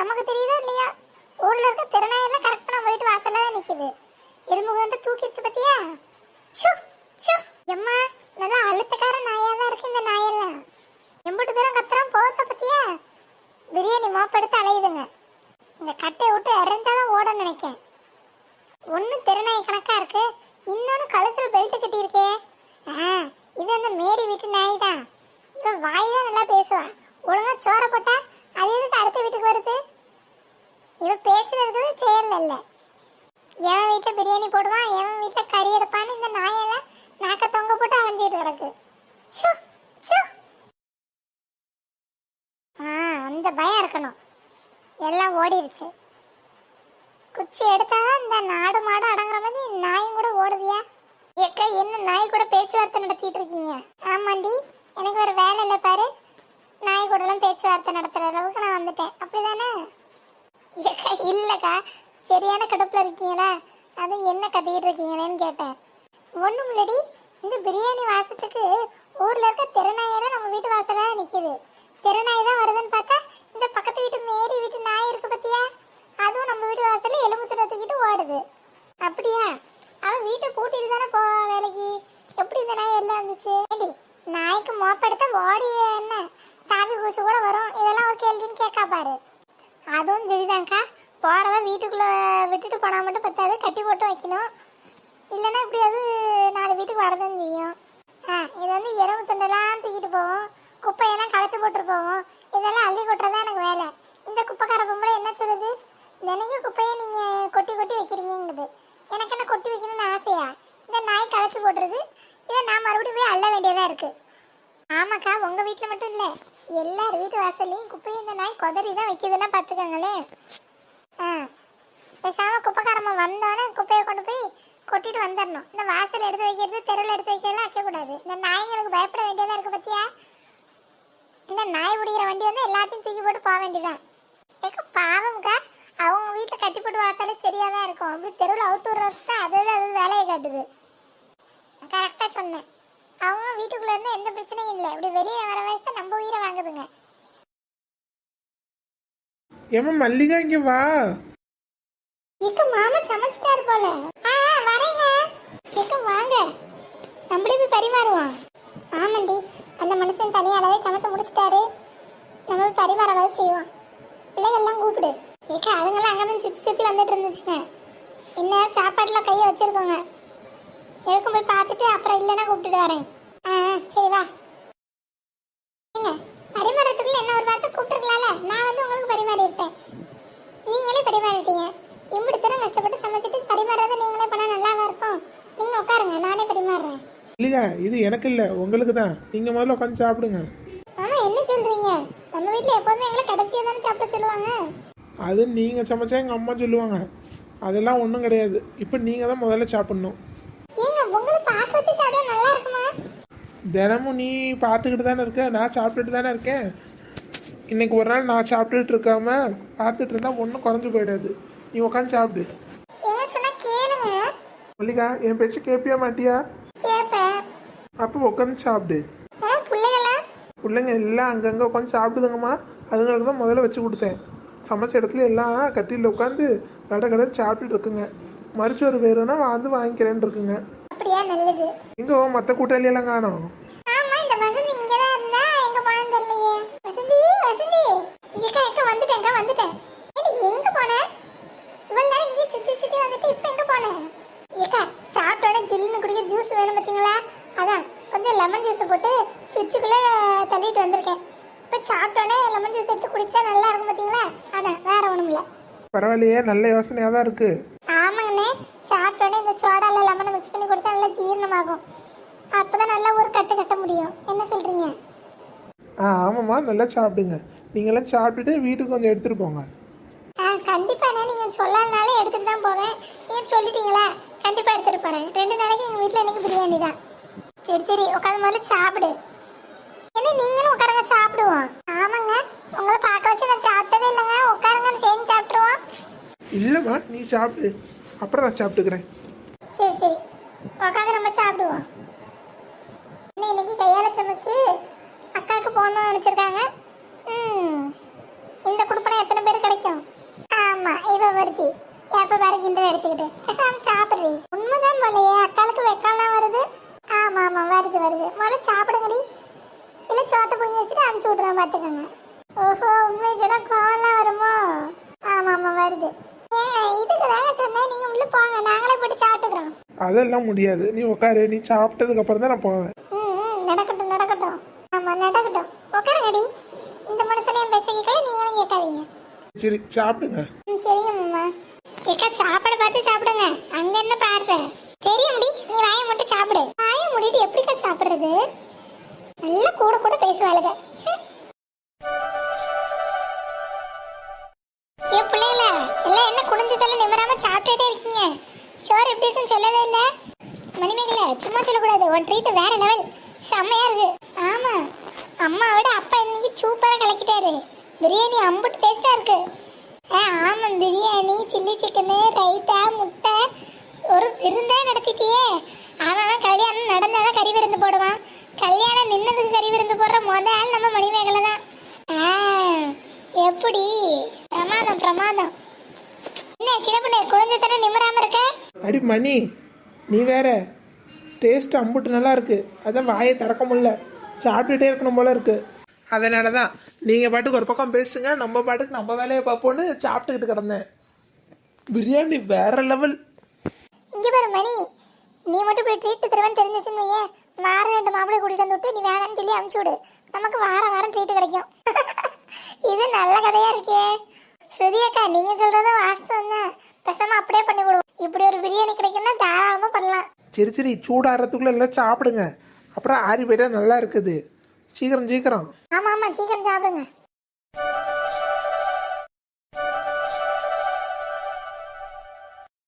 நமக்கு தெரியுதோ இல்லையா, ஊர்ல இருக்க திருநாயெல்லாம் கரெக்டா நம்ம வீட்டு வாசல்ல தான் நிக்குது. எறும்புகண்டு தூக்கிடுச்சு பத்தியா? ஷூ ஷூ எம்மா, நல்லா அழுத்தக்கார நாயா தான் இருக்கு இந்த நாயெல்லாம். எம்பிட்டு தூரம் கத்துறோம் போக பத்தியா? பிரியாணி மோப்படுத்து அலையுதுங்க. இந்த கட்டையை விட்டு இறஞ்சாதான் ஓட நினைக்கேன். ஒன்னு திருநாய் கணக்கா இருக்கு, இன்னொன்னு கழுத்துல பெல்ட் கட்டி இருக்கே. இது அந்த மேரி வீட்டு நாய் தான். இவன் வாய் தான் நல்லா பேசுவான். ஒழுங்கா சோற போட்டா அது எதுக்கு அடுத்த வீட்டுக்கு வருது? இவன் பேச்சுல இருக்குது, செயல்ல இல்ல. எவன் வீட்டுல பிரியாணி போடுவான், எவன் வீட்டுல கறி எடுப்பான்னு இந்த நாயெல்லாம் நாக்க தொங்க போட்டு அலைஞ்சிட்டு கிடக்கு. அந்த பயம் இருக்கணும். எல்லாம் ஓடிருச்சு. குச்சி எடுத்தாதான் இந்த நாடு மாடு அடங்குற மாதிரி நாயும் கூட ஓடுதியா? ஏக்கா, என்ன நாய் கூட பேச்சுவார்த்தை நடத்திட்டு இருக்கீங்க? ஆமாண்டி, எனக்கு ஒரு வேலை இல்லை பாரு. நாய் கூட எல்லாம் பேச்சுவார்த்தை நடத்துற அளவுக்கு நான் வந்துட்டேன், அப்படிதானே? ஏக்கா இல்லக்கா, சரியான கடுப்புல இருக்கீங்களா? அது என்ன கத்திட்டு இருக்கீங்களேன்னு கேட்டேன். ஒண்ணும் இல்லடி, இந்த பிரியாணி வாசத்துக்கு ஊர்ல இருக்க திருநாயெல்லாம் நம்ம வீட்டு வாசல நிக்குது. திருநாய் தான் வருதுன்னு பார்த்தா இந்த பக்கத்து வீட்டு மேரி வீட்டு நாய் இருக்கு பத்தியா? அதுவும் நம்ம வீட்டு வாசல்ல எலும்பு தூக்கிட்டு ஓடுது. அப்படியா? அவன் வீட்டை கூட்டிட்டு தானே போவா வேலைக்கு. எப்படி இந்த நாய் எல்லாம் இருந்துச்சு? நாய்க்கு மோப்படுத்த ஓடி என்ன தாவி பூச்சி கூட வரும். இதெல்லாம் ஒரு கேள்வின்னு கேட்கா பாரு. அதுவும் சரிதான்க்கா, போறவ வீட்டுக்குள்ள விட்டுட்டு போனா மட்டும் பத்தாது, கட்டி போட்டு வைக்கணும். இல்லைன்னா எப்படியாவது 4 வீட்டுக்கு வரதான் செய்யும். இது வந்து எலும்பு துண்டெல்லாம் தூக்கிட்டு போவோம், குப்பையெல்லாம் களைச்சி போட்டுட்டு போவோம். இதெல்லாம் அள்ளி கொட்டுறதா எனக்கு வேலை. இந்த குப்பைக்கார பொம்பளை என்ன சொல்லுது, தினைக்கும் குப்பையை நீங்க கொட்டி கொட்டி வைக்கிறீங்குது. எனக்கு என்ன கொட்டி வைக்கணும்னு ஆசையா? இந்த நாய் களைச்சி போட்டுருது, இதை நான் மறுபடியும் போய் அள்ள வேண்டியதா இருக்கு. ஆமாக்கா, உங்க வீட்டுல மட்டும் இல்ல, எல்லார் வீட்டு வாசல்லையும் குப்பையை இந்த நாய் கொதறி தான் வைக்குதுன்னா பாத்துக்கோங்களேன். பேசாம குப்பைக்காரமா வந்தோன்னே குப்பையை கொண்டு போய் கொட்டிட்டு வந்துடணும். இந்த வாசல் எடுத்து வைக்கிறது, தெருவில் எடுத்து வைக்கிறதுலாம் வைக்கக்கூடாது. இந்த நாய்களுக்கு பயப்பட வேண்டியதா இருக்கு பத்தியா? இந்த நாய் பிடிக்கிற வண்டி வந்து எல்லாத்தையும் தூக்கி போட்டு போக வேண்டியதான். பாவம்க்கா, அவங்க வீட்டில் கட்டி போட்டு வளர்த்தாலே சரியாதான் இருக்கும். அப்படி தெருவில் அவுத்து விடுறதுக்கு அது வேலையை காட்டுது. கரெக்டாக சொன்னேன். அவங்க வீட்டுக்குள்ள இருந்து எந்த பிரச்சனையும் இல்லை. இப்படி வெளியே வர வயசு நம்ம உயிரை வாங்குதுங்க. ஏமா மல்லிகா, இங்க வா. இக்க மாமா சமைச்சிட்டாரு போல. வரேங்க. இக்க வாங்க, நம்மளே போய் பரிமாறுவோம். ஆமாண்டி, அந்த மனுஷன் தனியாலவே சமைச்சு முடிச்சிட்டாரு. நம்ம போய் பரிமாறவாது செய்வோம். பிள்ளைகள்லாம் கூப்பிடு. ஏக்கா, அதுங்கெல்லாம் அங்கதான் சுற்றி சுற்றி வந்துட்டு இருந்துச்சுங்க. இன்னும் சாப்பாட்டுலாம் கையை வச்சிருக்கோங்க. எதுக்கும் போய் பார்த்துட்டு அப்புறம் இல்லைன்னா கூப்பிட்டுட்டு வரேன். சரி வா. ஏங்க, பரிமாறத்துக்குள்ள என்ன ஒரு வார்த்தை கூப்பிட்டுருக்கலாம்ல? நான் வந்து உங்களுக்கு பரிமாறி இருப்பேன், நீங்களே பரிமாறிட்டீங்க. இப்படி தூரம் கஷ்டப்பட்டு சமைச்சிட்டு பரிமாறுறதை நீங்களே பண்ணா நல்லாவா இருக்கும்? நீங்க உட்காருங்க, நானே பரிமாறுறேன். இல்லையா, இது எனக்கு இல்லை, உங்களுக்கு தான். நீங்க முதல்ல உட்காந்து சாப்பிடுங்க. ஆமா, என்ன சொல்றீங்க? நம்ம வீட்டுல எப்பவுமே எங்களை கடைசியா தானே சாப்பிட சொல்லுவாங்க. அது நீங்க சமைச்சா எங்க அம்மா சொல்லுவாங்க. அதெல்லாம் ஒன்றும் கிடையாது. இப்போ நீங்க தான் முதல்ல சாப்பிடணும். ஏங்க, உங்களை பார்க்க வச்சு சாப்பிட நல்லா இருக்குமா? தினமும் நீ பார்த்துக்கிட்டு தானே இருக்க, நான் சாப்பிட்டுட்டு தானே இருக்கேன். இன்னைக்கு ஒரு நாள் நான் சாப்பிட்டுட்டு இருக்காம பார்த்துட்டு இருந்தா ஒன்றும் குறைஞ்சு போயிடாது. நீ உட்காந்து சாப்பிடு. என்ன சொன்னா கேளுங்க. மல்லிகா, என் பேச்சு கேட்பியா மாட்டியா? கேப்பேன். அப்போ உட்காந்து சாப்பிடு. பிள்ளைங்க எல்லாம் அங்கங்கே உட்காந்து சாப்பிடுதுங்கம்மா. அதுங்களுக்கு தான் முதல்ல வச்சு கொடுத்தேன். சமைச்ச இடத்துல எல்லாம் கட்டியில் உட்காந்து கடை கடை சாப்பிட்டுட்டு இருக்குங்க. மறுச்சோறு வேறுனா வந்து வாங்கிக்கிறேன்னு இருக்குங்க. அப்படியா? நல்லது. எங்க மற்ற கூட்டாளி எல்லாம் காணோம். ஆமா, இந்த வசந்தி இங்க தான் இருந்தா, எங்க போனேன்னு தெரியலையே. வசந்தி, வசந்தி, இங்க வந்துட்டேன். ஏடி, எங்க போன? இவ்வளவு நேரம் இங்கே சுத்தி சுத்தி வந்துட்டு இப்ப எங்க போன? ஏக்கா, சாப்பிட்டோட ஜில்லுன்னு குடிக்க ஜூஸ் வேணும் பாத்தீங்களா? அதான் கொஞ்சம் லெமன் ஜூஸ் போட்டு ஃப்ரிட்ஜுக்குள்ள தள்ளிட்டு வந்திருக்கேன். இப்போ சாப்பிட்டோன்னே லெமன் ஜூஸ் எடுத்து குடிச்சா நல்லா இருக்கும் பாத்தீங்களா? அதான், வேற ஒண்ணும் இல்லை. பரவாயில்லையே, நல்ல யோசனையா தான் இருக்கு. ஆமாங்கண்ணே, சாப்பிட்டோன்னே இந்த சோடால லெமனை மிக்ஸ் பண்ணி குடிச்சா நல்லா ஜீரணமாகும். அப்பதான் நல்லா ஒரு கட்ட முடியும். என்ன சொல்றீங்க? ஆமாம்மா, நல்லா சாப்பிடுங்க. நீங்களாம் சாப்பிட்டுட்டு வீட்டுக்கு கொஞ்சம் எடுத்துட்டு போங்க. கண்டிப்பாண்ணே, நீங்க சொல்லாதனால எடுத்துட்டு தான் போவேன். நீங்க சொல்லிட்டீங்களா? கண்டிப்பா எடுத்துட்டு போறேன். 2 நாளைக்கு எங்க வீட்டுல எனக்கு பிரியாணி தான். சரி, உட்காந்து முதல்ல சாப்பிடு. என்ன, நீங்களும் உட்காருங்க, சாப்பிடுவோம். ஆமாங்க, உங்களை பார்க்க வச்சு நான் சாப்பிட்டதே இல்லைங்க. உட்காருங்க, சேர்ந்து சாப்பிட்டுருவோம். இல்லைம்மா, நீ சாப்பிடு, அப்புறம் நான் சாப்பிட்டுக்கிறேன். சரி, உட்காந்து நம்ம சாப்பிடுவோம். இன்னைக்கு கையால சமைச்சு அக்காவுக்கு போகணும்னு நினச்சிருக்காங்க. இந்த குடுப்பனை எத்தனை பேர் கிடைக்கும்? ஒருத்தி எப்ப பாரு கிண்டல் அடிச்சுக்கிட்டு பேசாம சாப்பிடுறீ. உண்மைதான் போலயே அக்காளுக்கு வெக்காலாம் வருது. ஆமா ஆமா வருது வருது. முதல்ல சாப்பிடுங்கடி. இல்ல சோத்த புடிங்கி வச்சுட்டு அனுப்பிச்சு விட்றேன் பாத்துக்கோங்க. ஓஹோ உண்மை சொன்னா கோவம்லாம் வருமோ? ஆமா ஆமா வருது. ஏங்க இதுக்கு தாங்க சொன்னேன், நீங்க உள்ள போங்க, நாங்களே போட்டு சாப்பிட்டுக்கிறோம். அதெல்லாம் முடியாது, நீ உட்காரு. நீ சாப்பிட்டதுக்கு அப்புறம் தான் நான் போவேன். நடக்கட்டும் நடக்கட்டும். ஆமா நடக்கட்டும். உட்காருங்கடி. இந்த மனுஷனையும் பேச்ச கேட்கல, நீங்களும் கேட்காதீங்க. சரி சாப்பிடுங்க. சரிங்க மாமா. ஏக்கா சாப்பாடு பார்த்து சாப்பிடுங்க. அங்க என்ன பாரு தெரியும்டி. நீ வாயை மட்டும் சாப்பிடு. வாயை மூடிட்டு எப்படிக்கா சாப்பிடுறது? நல்லா கூட கூட பேசுவாளுங்க. ஏ பிள்ளைகள எல்லாம் என்ன குனிஞ்சதெல்லாம் நிமிராம சாப்பிட்டுட்டே இருக்கீங்க? சோறு எப்படி இருக்குன்னு சொல்லவே இல்லை. மணிமேகலை சும்மா சொல்லக்கூடாது. ஒன் ட்ரீட் வேற லெவல், செம்மையா இருக்கு. ஆமா அம்மாவோட அப்பா இன்னைக்கு சூப்பரா கலக்கிட்டாரு. பிரியாணி அம்புட்டு டேஸ்டா இருக்கு. ஆமா பிரியாணி, சில்லி சிக்கனு, ரைத்தா, முட்டை, ஒரு விருந்தே நடத்திட்டியே. அவன் கல்யாணம் நடந்தாதான் கறி விருந்து போடுவான். கல்யாணம் நின்னதுக்கு கறி விருந்து போடுற முதல் நம்ம மணிமேகலை தான். எப்படி பிரமாதம் பிரமாதம். என்ன சின்ன பொண்ணு குழந்தை தர நிமிராம இருக்க? அடி மணி, நீ வேற. டேஸ்ட் அம்புட்டு நல்லா இருக்கு, அதான் வாயை திறக்க முடியல, சாப்பிட்டுட்டே இருக்கணும் போல இருக்கு. அதனால தான் நீங்கள் பாட்டுக்கு ஒரு பக்கம் பேசுங்க, நம்ம பாட்டுக்கு நம்ம வேலையை பார்ப்போன்னு சாப்பிட்டுக்கிட்டு கிடந்தேன். பிரியாணி வேற லெவல். இங்க பாரு மணி, நீ மட்டும் இப்படி ட்ரீட் தருவேன்னு தெரிஞ்சிச்சுன்னு வையே, வாரம் 2 மாப்பிளை கூட்டிட்டு வந்து விட்டு நீ வேணான்னு சொல்லி அனுப்பிச்சு விடு. நமக்கு வாரம் வாரம் ட்ரீட் கிடைக்கும். இது நல்ல கதையா இருக்கே. ஸ்ருதி அக்கா நீங்க சொல்றதும் வாஸ்தவம் தான். பேசாம அப்படியே பண்ணி விடுவோம். இப்படி ஒரு பிரியாணி கிடைக்கும்னா தாராளமா பண்ணலாம். சரி சரி, சூடாகிறதுக்குள்ள எல்லாம் சாப்பிடுங்க, அப்புறம் ஆறி போயிட்டா நல்லா இருக்குது. சீக்கிரம் சீக்கிரம். ஆமா ஆமா சீக்கிரம் சாப்பிடுங்க.